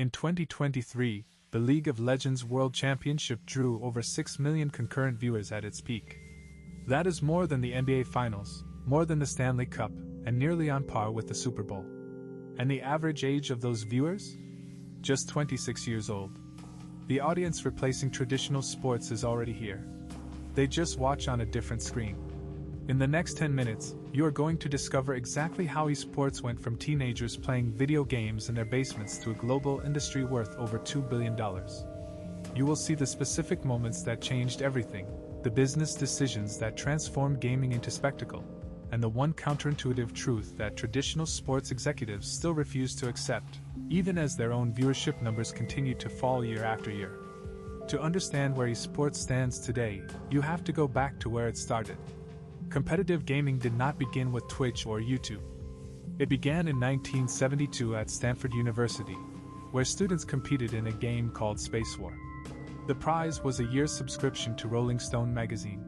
In 2023, the League of Legends World Championship drew over 6 million concurrent viewers at its peak. That is more than the NBA Finals, more than the Stanley Cup, and nearly on par with the Super Bowl. And the average age of those viewers? Just 26 years old. The audience replacing traditional sports is already here. They just watch on a different screen. In the next 10 minutes, you are going to discover exactly how esports went from teenagers playing video games in their basements to a global industry worth over $2 billion. You will see the specific moments that changed everything, the business decisions that transformed gaming into spectacle, and the one counterintuitive truth that traditional sports executives still refuse to accept, even as their own viewership numbers continue to fall year after year. To understand where esports stands today, you have to go back to where it started. Competitive gaming did not begin with Twitch or YouTube. It began in 1972 at Stanford University, where students competed in a game called Space War. The prize was a year's subscription to Rolling Stone magazine.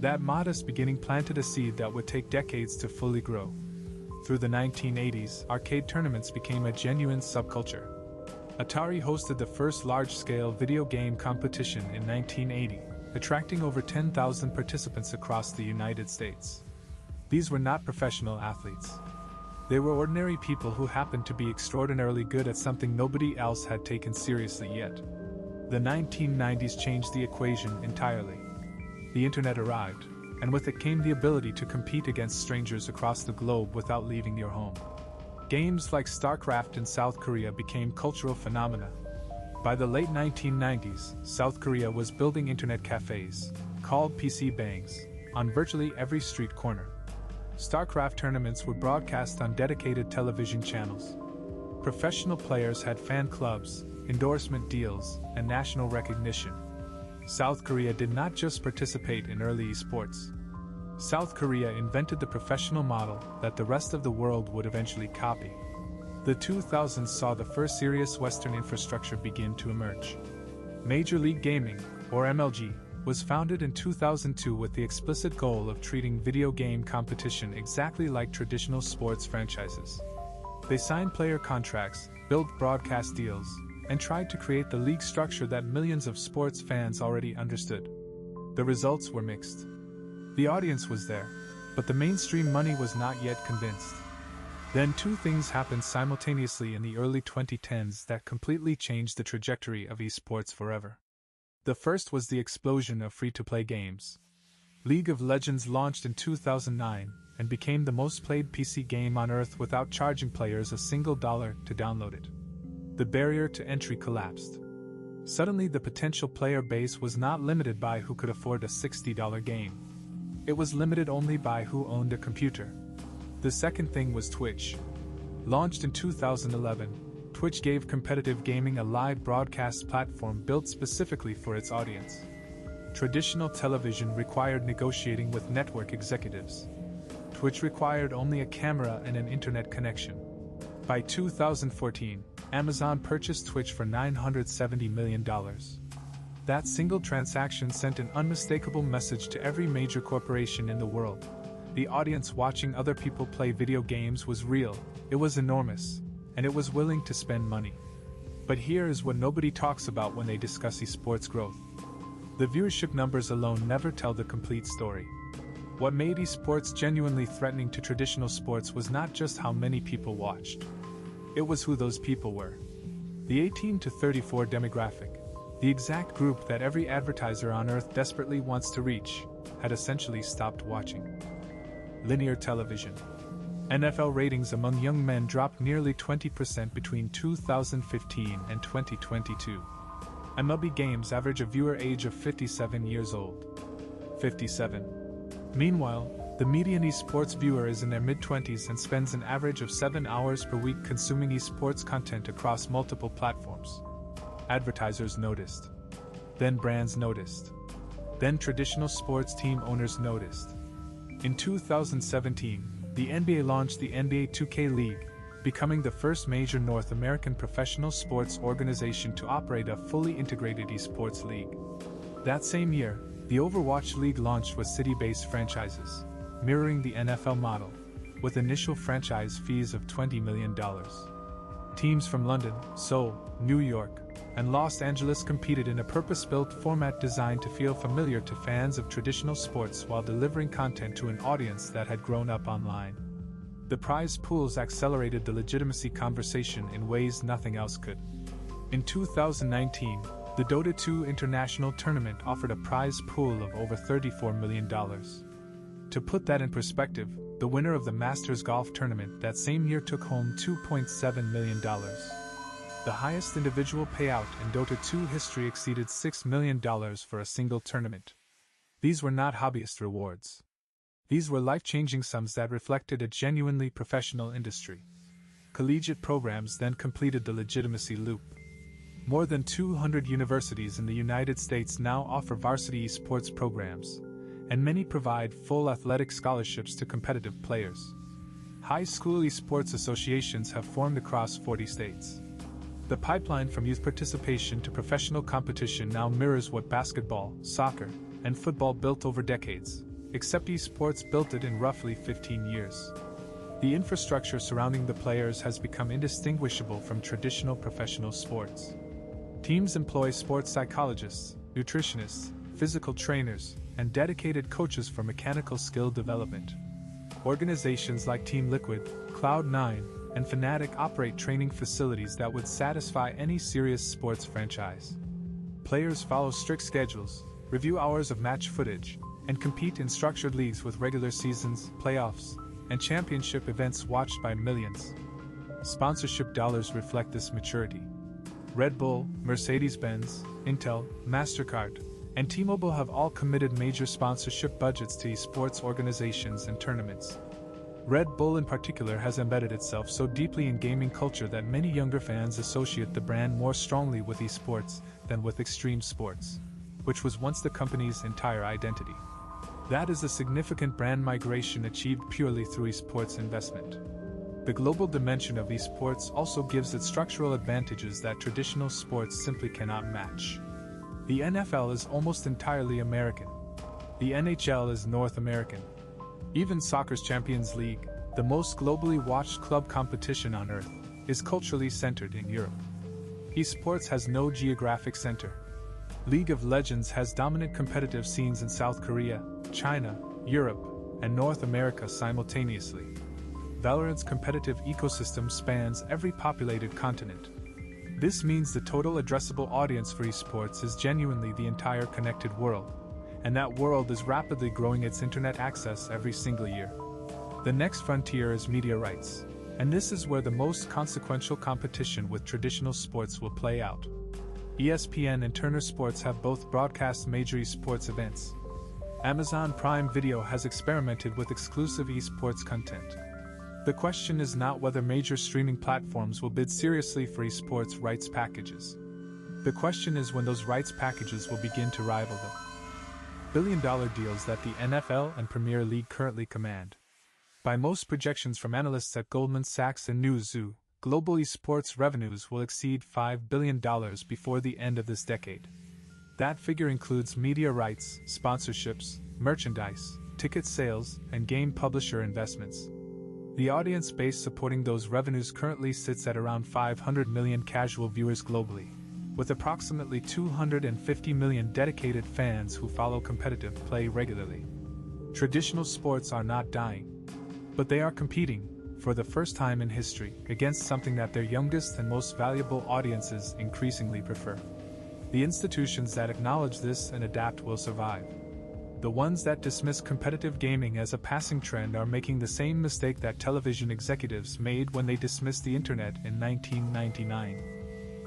That modest beginning planted a seed that would take decades to fully grow. Through the 1980s, arcade tournaments became a genuine subculture. Atari hosted the first large-scale video game competition in 1980, attracting over 10,000 participants across the United States. These were not professional athletes. They were ordinary people who happened to be extraordinarily good at something nobody else had taken seriously yet. The 1990s changed the equation entirely. The internet arrived, and with it came the ability to compete against strangers across the globe without leaving your home. Games like StarCraft in South Korea became cultural phenomena. By the late 1990s, South Korea was building internet cafes, called PC bangs, on virtually every street corner. StarCraft tournaments were broadcast on dedicated television channels. Professional players had fan clubs, endorsement deals, and national recognition. South Korea did not just participate in early esports. South Korea invented the professional model that the rest of the world would eventually copy. The 2000s saw the first serious Western infrastructure begin to emerge. Major League Gaming, or MLG, was founded in 2002 with the explicit goal of treating video game competition exactly like traditional sports franchises. They signed player contracts, built broadcast deals, and tried to create the league structure that millions of sports fans already understood. The results were mixed. The audience was there, but the mainstream money was not yet convinced. Then two things happened simultaneously in the early 2010s that completely changed the trajectory of esports forever. The first was the explosion of free-to-play games. League of Legends launched in 2009 and became the most played PC game on Earth without charging players a single dollar to download it. The barrier to entry collapsed. Suddenly the potential player base was not limited by who could afford a $60 game. It was limited only by who owned a computer. The second thing was Twitch. Launched in 2011, Twitch gave competitive gaming a live broadcast platform built specifically for its audience. Traditional television required negotiating with network executives. Twitch required only a camera and an internet connection. By 2014, Amazon purchased Twitch for $970 million. That single transaction sent an unmistakable message to every major corporation in the world. The audience watching other people play video games was real, it was enormous, and it was willing to spend money. But here is what nobody talks about when they discuss esports growth. The viewership numbers alone never tell the complete story. What made esports genuinely threatening to traditional sports was not just how many people watched. It was who those people were. The 18 to 34 demographic, the exact group that every advertiser on Earth desperately wants to reach, had essentially stopped watching. Linear television. NFL ratings among young men dropped nearly 20% between 2015 and 2022. MLB games average a viewer age of 57 years old. 57. Meanwhile, the median esports viewer is in their mid-20s and spends an average of 7 hours per week consuming esports content across multiple platforms. Advertisers noticed. Then brands noticed. Then traditional sports team owners noticed. In 2017, the NBA launched the NBA 2K League, becoming the first major North American professional sports organization to operate a fully integrated esports league. That same year, the Overwatch League launched with city-based franchises, mirroring the NFL model, with initial franchise fees of $20 million. Teams from London, Seoul, New York, and Los Angeles competed in a purpose-built format designed to feel familiar to fans of traditional sports while delivering content to an audience that had grown up online. The prize pools accelerated the legitimacy conversation in ways nothing else could. In 2019, the Dota 2 International Tournament offered a prize pool of over $34 million. To put that in perspective, the winner of the Masters Golf Tournament that same year took home $2.7 million. The highest individual payout in Dota 2 history exceeded $6 million for a single tournament. These were not hobbyist rewards. These were life-changing sums that reflected a genuinely professional industry. Collegiate programs then completed the legitimacy loop. More than 200 universities in the United States now offer varsity esports programs, and many provide full athletic scholarships to competitive players. High school esports associations have formed across 40 states. The pipeline from youth participation to professional competition now mirrors what basketball, soccer, and football built over decades, except esports built it in roughly 15 years. The infrastructure surrounding the players has become indistinguishable from traditional professional sports. Teams employ sports psychologists, nutritionists, physical trainers, and dedicated coaches for mechanical skill development. Organizations like Team Liquid, Cloud9, and Fnatic operate training facilities that would satisfy any serious sports franchise. Players follow strict schedules, review hours of match footage, and compete in structured leagues with regular seasons, playoffs, and championship events watched by millions. Sponsorship dollars reflect this maturity. Red Bull, Mercedes-Benz, Intel, MasterCard, and T-Mobile have all committed major sponsorship budgets to esports organizations and tournaments. Red Bull in particular has embedded itself so deeply in gaming culture that many younger fans associate the brand more strongly with esports than with extreme sports, which was once the company's entire identity. That is a significant brand migration achieved purely through esports investment. The global dimension of esports also gives it structural advantages that traditional sports simply cannot match. The NFL is almost entirely American. The NHL is North American. Even soccer's Champions League, the most globally watched club competition on Earth, is culturally centered in Europe. Esports has no geographic center. League of Legends has dominant competitive scenes in South Korea, China, Europe, and North America simultaneously. Valorant's competitive ecosystem spans every populated continent. This means the total addressable audience for esports is genuinely the entire connected world, and that world is rapidly growing its internet access every single year. The next frontier is media rights, and this is where the most consequential competition with traditional sports will play out. ESPN and Turner Sports have both broadcast major esports events. Amazon Prime Video has experimented with exclusive esports content. The question is not whether major streaming platforms will bid seriously for esports rights packages. The question is when those rights packages will begin to rival the billion-dollar deals that the NFL and Premier League currently command. By most projections from analysts at Goldman Sachs and Newzoo, global esports revenues will exceed $5 billion before the end of this decade. That figure includes media rights, sponsorships, merchandise, ticket sales, and game publisher investments. The audience base supporting those revenues currently sits at around 500 million casual viewers globally, with approximately 250 million dedicated fans who follow competitive play regularly. Traditional sports are not dying, but they are competing, for the first time in history, against something that their youngest and most valuable audiences increasingly prefer. The institutions that acknowledge this and adapt will survive. The ones that dismiss competitive gaming as a passing trend are making the same mistake that television executives made when they dismissed the internet in 1999.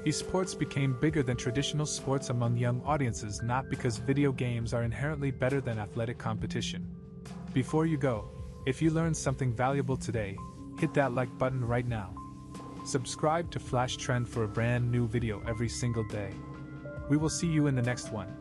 Esports became bigger than traditional sports among young audiences not because video games are inherently better than athletic competition. Before you go, if you learned something valuable today, hit that like button right now. Subscribe to Flash Trend for a brand new video every single day. We will see you in the next one.